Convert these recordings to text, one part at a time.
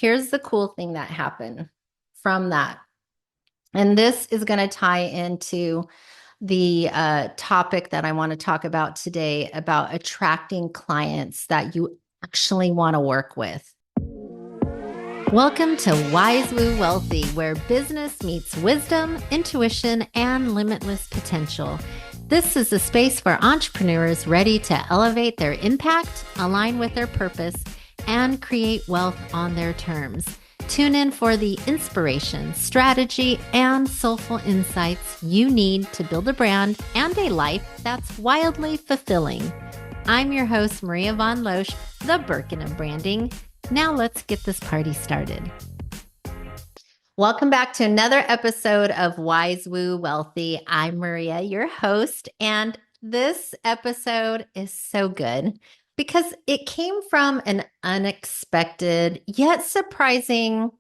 Here's the cool thing that happened from that. And this is going to tie into the topic that I want to talk about today about attracting clients that you actually want to work with. Welcome to Wise Woo Wealthy, where business meets wisdom, intuition, and limitless potential. This is a space for entrepreneurs ready to elevate their impact, align with their purpose, and create wealth on their terms. Tune in for the inspiration, strategy, and soulful insights you need to build a brand and a life that's wildly fulfilling. I'm your host, Maria Von Loesch, the Birkin of Branding. Now let's get this party started. Welcome back to another episode of Wise Woo Wealthy. I'm Maria, your host, and this episode is so good because it came from an unexpected yet surprising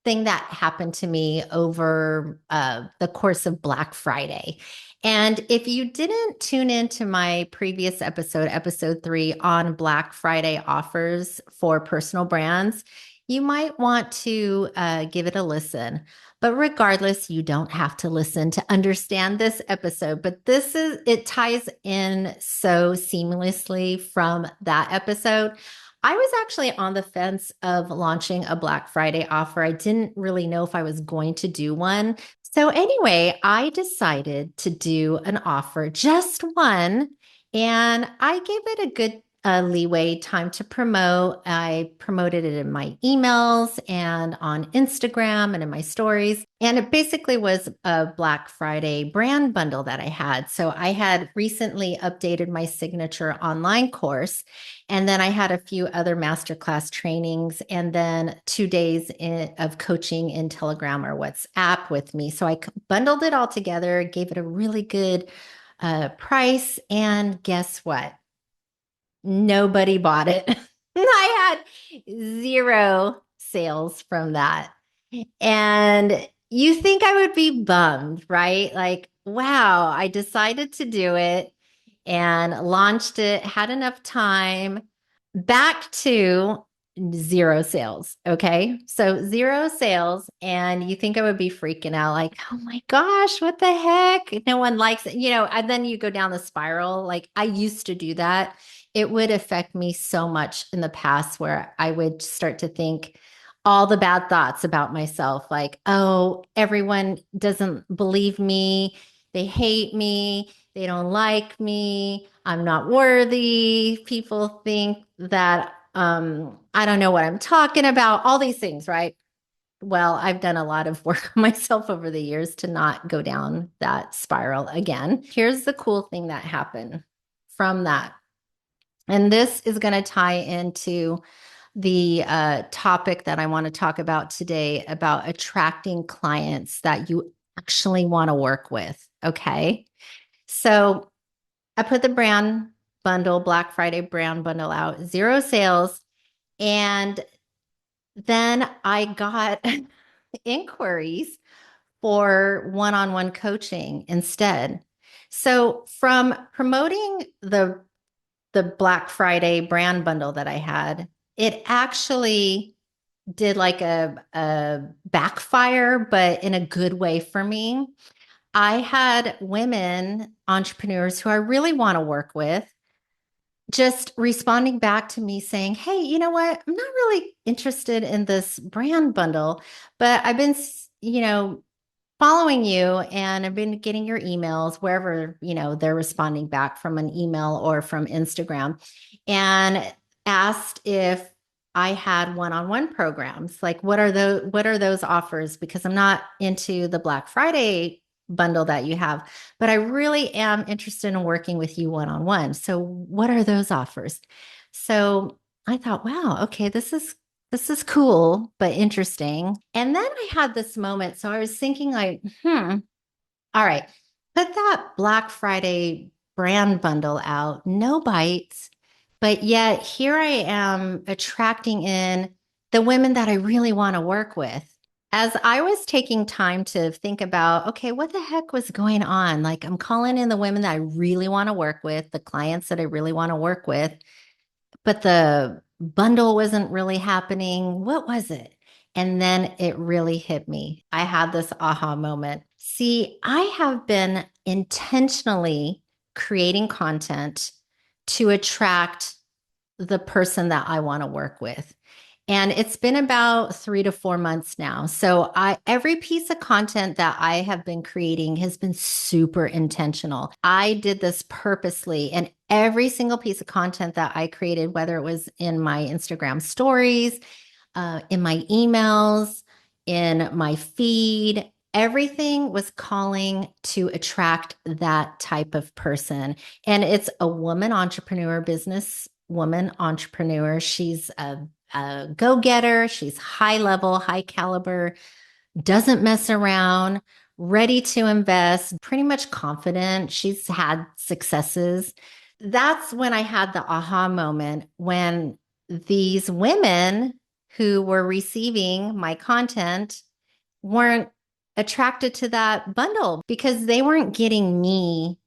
thing that happened to me over the course of Black Friday. And if you didn't tune into my previous episode 3 on Black Friday offers for personal brands, you might want to give it a listen. But regardless, you don't have to listen to understand this episode. But it ties in so seamlessly from that episode. I was actually on the fence of launching a Black Friday offer. I didn't really know if I was going to do one. So anyway, I decided to do an offer, just one, and I gave it a good leeway time to promote. I promoted it in my emails and on Instagram and in my stories. And it basically was a Black Friday brand bundle that I had. So I had recently updated my signature online course. And then I had a few other masterclass trainings and then 2 days of coaching in Telegram or WhatsApp with me. So I bundled it all together, gave it a really good price. And guess what? Nobody bought it. I had zero sales from that. And you think I would be bummed, right? Like, wow, I decided to do it and launched it, had enough time, back to zero sales. Okay. So zero sales. And you think I would be freaking out, like, oh my gosh, what the heck? No one likes it, and then you go down the spiral. Like I used to do that. It would affect me so much in the past where I would start to think all the bad thoughts about myself, like, oh, everyone doesn't believe me. They hate me. They don't like me. I'm not worthy. People think that I don't know what I'm talking about, all these things, right? Well, I've done a lot of work on myself over the years to not go down that spiral again. Here's the cool thing that happened from that. And this is going to tie into the topic that I want to talk about today about attracting clients that you actually want to work with. Okay. So I put the brand bundle, Black Friday brand bundle out, zero sales. And then I got inquiries for one-on-one coaching instead. So from promoting the Black Friday brand bundle that I had, it actually did like a backfire, but in a good way for me. I had women entrepreneurs who I really want to work with just responding back to me saying, hey, you know what? I'm not really interested in this brand bundle, but I've been, following you and I've been getting your emails wherever, they're responding back from an email or from Instagram and asked if I had one-on-one programs. Like what are those offers? Because I'm not into the Black Friday bundle that you have, but I really am interested in working with you one-on-one. So what are those offers? So I thought, wow, okay, this is cool, but interesting. And then I had this moment. So I was thinking, like, all right, put that Black Friday brand bundle out, no bites. But yet here I am attracting in the women that I really want to work with. As I was taking time to think about, okay, what the heck was going on? Like, I'm calling in the women that I really want to work with, the clients that I really want to work with, but the bundle wasn't really happening. What was it? And then it really hit me. I had this aha moment. See, I have been intentionally creating content to attract the person that I want to work with. And it's been about 3 to 4 months now. So every piece of content that I have been creating has been super intentional. I did this purposely, and every single piece of content that I created, whether it was in my Instagram stories, in my emails, in my feed, everything was calling to attract that type of person. And it's a woman entrepreneur, business woman entrepreneur. She's a go getter. She's high level, high caliber, doesn't mess around, ready to invest, pretty much confident. She's had successes. That's when I had the aha moment when these women who were receiving my content weren't attracted to that bundle because they weren't getting me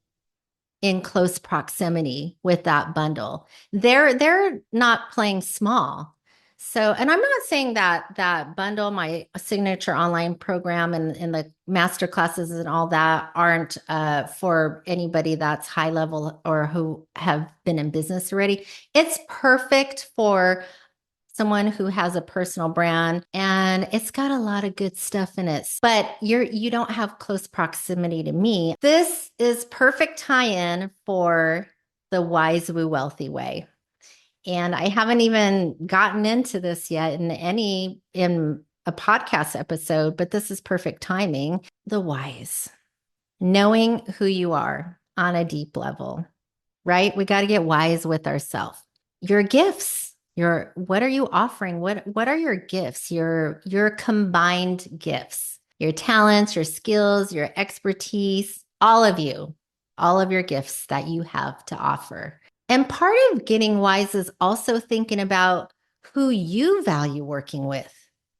in close proximity with that bundle. They're not playing small. So, and I'm not saying that that bundle, my signature online program and the master classes and all that aren't for anybody that's high level or who have been in business already. It's perfect for someone who has a personal brand and it's got a lot of good stuff in it. But you don't have close proximity to me. This is perfect tie-in for the Wise Woo Wealthy Way. And I haven't even gotten into this yet in a podcast episode, but this is perfect timing. The wise, knowing who you are on a deep level, right? We got to get wise with ourselves. Your gifts, your what are you offering? What are your gifts? Your combined gifts, your talents, your skills, your expertise, all of you, all of your gifts that you have to offer. And part of getting wise is also thinking about who you value working with,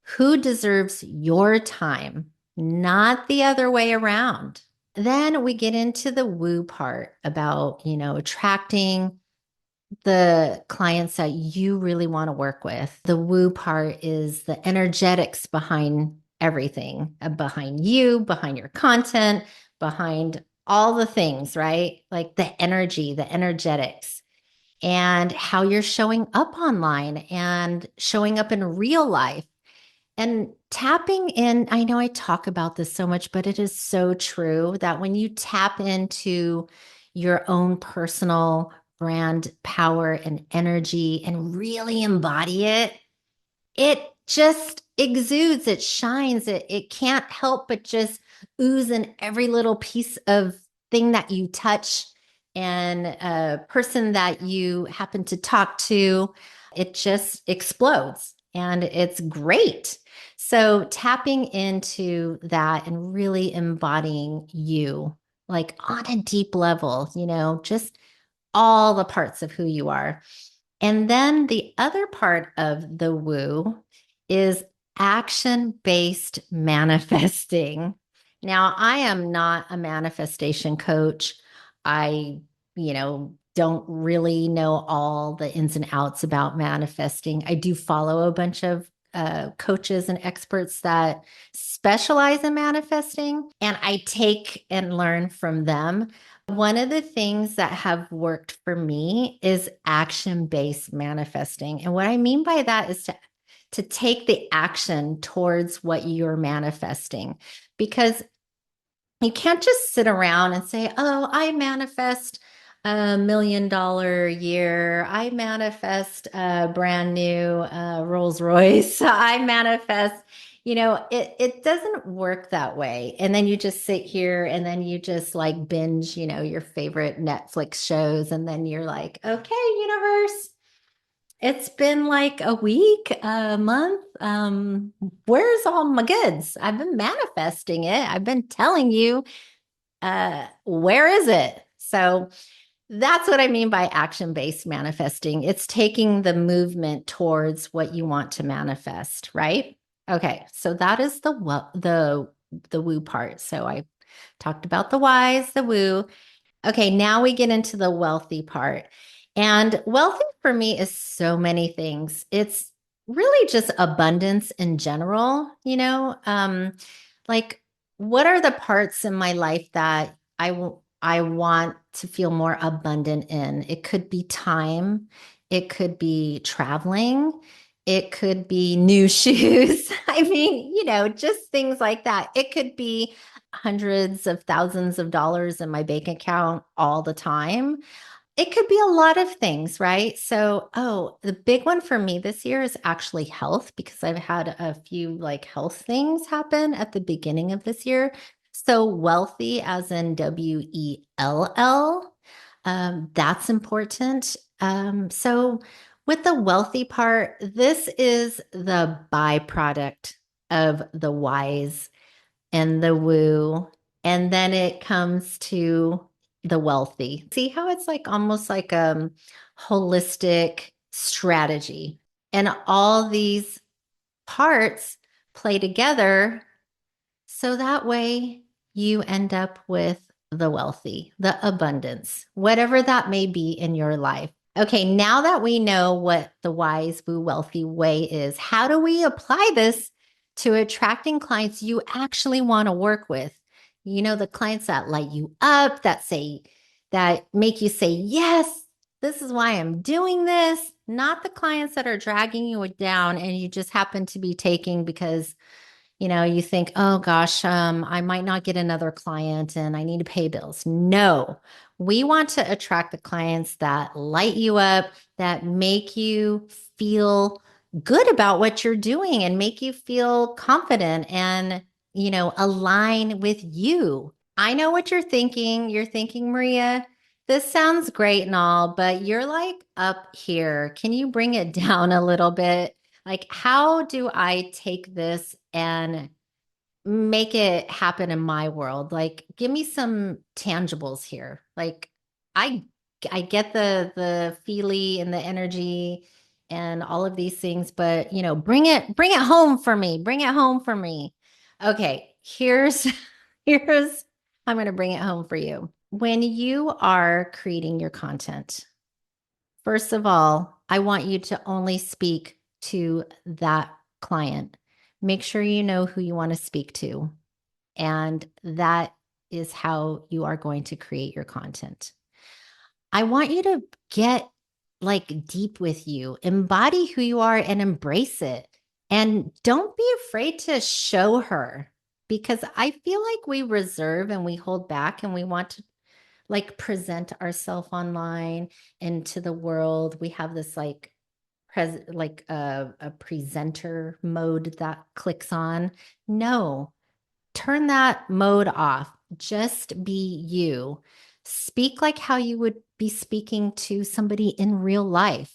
who deserves your time, not the other way around. Then we get into the woo part about, attracting the clients that you really want to work with. The woo part is the energetics behind everything, behind you, behind your content, behind all the things, right? Like the energy, the energetics, and how you're showing up online and showing up in real life and tapping in. I know I talk about this so much, but it is so true that when you tap into your own personal brand power and energy and really embody it, it just exudes, it shines, it can't help but just ooze in every little piece of thing that you touch and a person that you happen to talk to. It just explodes and it's great. So tapping into that and really embodying you like on a deep level, just all the parts of who you are. And then the other part of the woo is action based manifesting. Now, I am not a manifestation coach. I, don't really know all the ins and outs about manifesting. I do follow a bunch of coaches and experts that specialize in manifesting, and I take and learn from them. One of the things that have worked for me is action-based manifesting. And what I mean by that is to take the action towards what you're manifesting. Because you can't just sit around and say, oh, I manifest $1 million year. I manifest a brand new Rolls Royce. I manifest, it doesn't work that way. And then you just sit here and then you just like binge, your favorite Netflix shows. And then you're like, okay, universe, it's been like a week, a month. Where's all my goods? I've been manifesting it. I've been telling you, where is it? So that's what I mean by action-based manifesting. It's taking the movement towards what you want to manifest, right? Okay, so that is the woo part. So I talked about the whys, the woo. Okay, now we get into the wealthy part. And wealthy for me is so many things. It's really just abundance in general, like what are the parts in my life that I want to feel more abundant in? It could be time, it could be traveling, it could be new shoes. I mean, just things like that. It could be hundreds of thousands of dollars in my bank account all the time. It could be a lot of things, right? So, the big one for me this year is actually health because I've had a few like health things happen at the beginning of this year. So, wealthy as in WELL, that's important. So, with the wealthy part, this is the byproduct of the wise and the woo. And then it comes to the wealthy. See how it's like almost like a holistic strategy. And all these parts play together so that way you end up with the wealthy, the abundance, whatever that may be in your life. Okay, now that we know what the wise woo wealthy way is, how do we apply this to attracting clients you actually want to work with? The clients that light you up, that make you say, yes, this is why I'm doing this, not the clients that are dragging you down and you just happen to be taking because you think, oh gosh, I might not get another client and I need to pay bills. No, we want to attract the clients that light you up, that make you feel good about what you're doing and make you feel confident and, align with you. I know what you're thinking. You're thinking, Maria, this sounds great and all, but you're like up here. Can you bring it down a little bit? Like, how do I take this and make it happen in my world? Like, give me some tangibles here. Like, I I get the feely and the energy and all of these things, but bring it home for me. Bring it home for me. Okay, here's I'm going to bring it home for you. When you are creating your content, first of all, I want you to only speak to that client. Make sure you know who you want to speak to. And that is how you are going to create your content. I want you to get like deep with you, embody who you are and embrace it. And don't be afraid to show her because I feel like we reserve and we hold back and we want to like present ourselves online and to the world. We have this like like a presenter mode that clicks on. No, turn that mode off. Just be you. Speak like how you would be speaking to somebody in real life.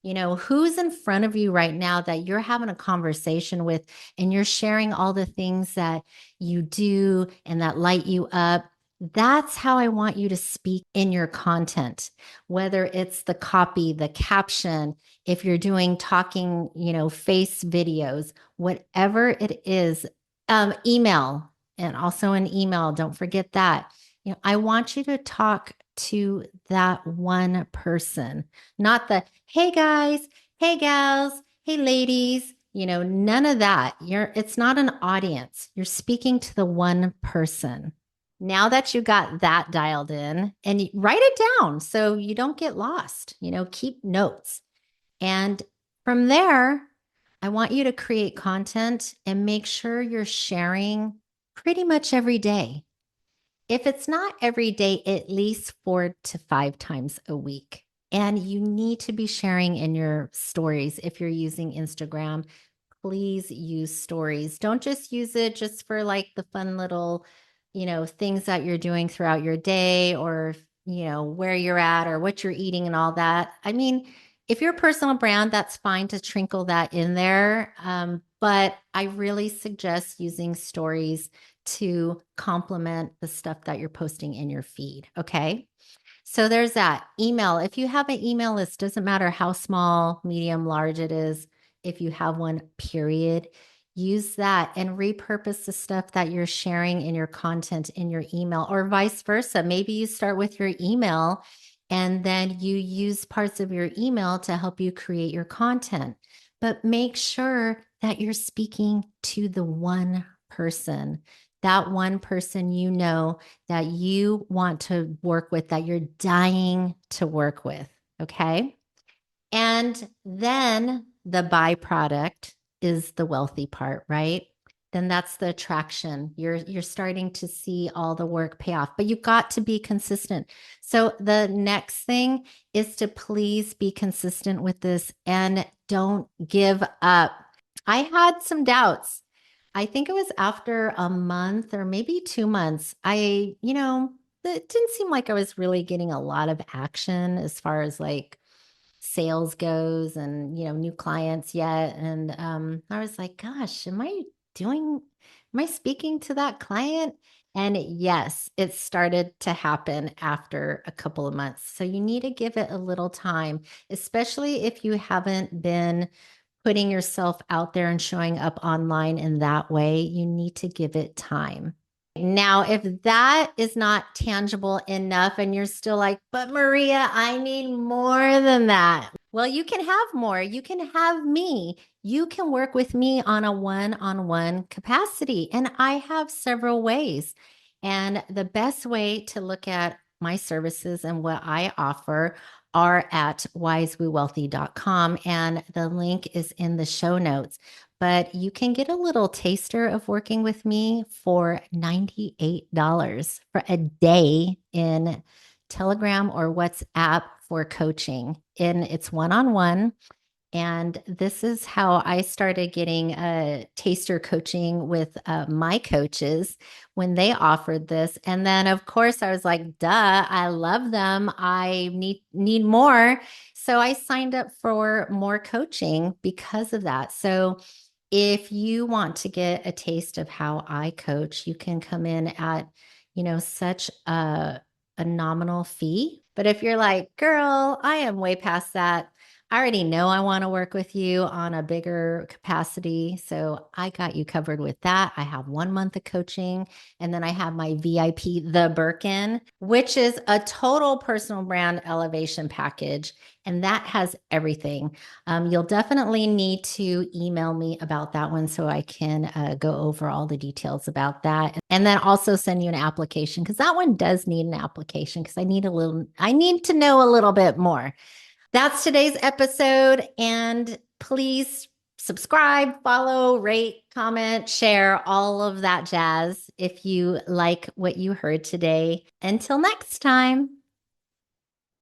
Who's in front of you right now that you're having a conversation with and you're sharing all the things that you do and that light you up. That's how I want you to speak in your content, whether it's the copy, the caption, if you're doing talking, face videos, whatever it is, email and also an email. Don't forget that. I want you to talk to that one person, not the, hey guys, hey gals, hey ladies, none of that. It's not an audience. You're speaking to the one person. Now that you got that dialed in and write it down so you don't get lost, keep notes. And from there, I want you to create content and make sure you're sharing pretty much every day. If it's not every day, at least 4 to 5 times a week. And you need to be sharing in your stories if you're using Instagram. Please use stories. Don't just use it just for like the fun little, things that you're doing throughout your day or, where you're at or what you're eating and all that. I mean, if you're a personal brand, that's fine to trinkle that in there. But I really suggest using stories to complement the stuff that you're posting in your feed. Okay. So there's that email. If you have an email list, doesn't matter how small, medium, large it is. If you have one, period, use that and repurpose the stuff that you're sharing in your content in your email or vice versa. Maybe you start with your email and then you use parts of your email to help you create your content. but make sure that you're speaking to the one person, that one person you know that you want to work with, that you're dying to work with. Okay. And then the byproduct is the wealthy part, right? Then that's the attraction. You're starting to see all the work pay off, but you've got to be consistent. So the next thing is to please be consistent with this and don't give up. I had some doubts. I think it was after a month or maybe 2 months. It didn't seem like I was really getting a lot of action as far as like sales goes and new clients yet. And I was like, gosh, doing am I speaking to that client? And yes, it started to happen after a couple of months. So you need to give it a little time, especially if you haven't been putting yourself out there and showing up online in that way. You need to give it time. Now, if that is not tangible enough and you're still like, but Maria, I need more than that. Well, you can have more. You can have me. You can work with me on a one on one capacity. And I have several ways. And the best way to look at my services and what I offer are at wisewoowealthy.com. And the link is in the show notes. But you can get a little taster of working with me for $98 for a day in Telegram or WhatsApp for coaching. And it's one on one. And this is how I started getting a taster coaching with my coaches when they offered this. And then, of course, I was like, duh, I love them. I need more. So I signed up for more coaching because of that. So if you want to get a taste of how I coach, you can come in at, such a nominal fee. But if you're like, girl, I am way past that. I already know I want to work with you on a bigger capacity. So I got you covered with that. I have 1 month of coaching. And then I have my VIP, the Birkin, which is a total personal brand elevation package. And that has everything. You'll definitely need to email me about that one so I can go over all the details about that. And then also send you an application because that one does need an application because I need to know a little bit more. That's today's episode. And please subscribe, follow, rate, comment, share, all of that jazz if you like what you heard today. Until next time.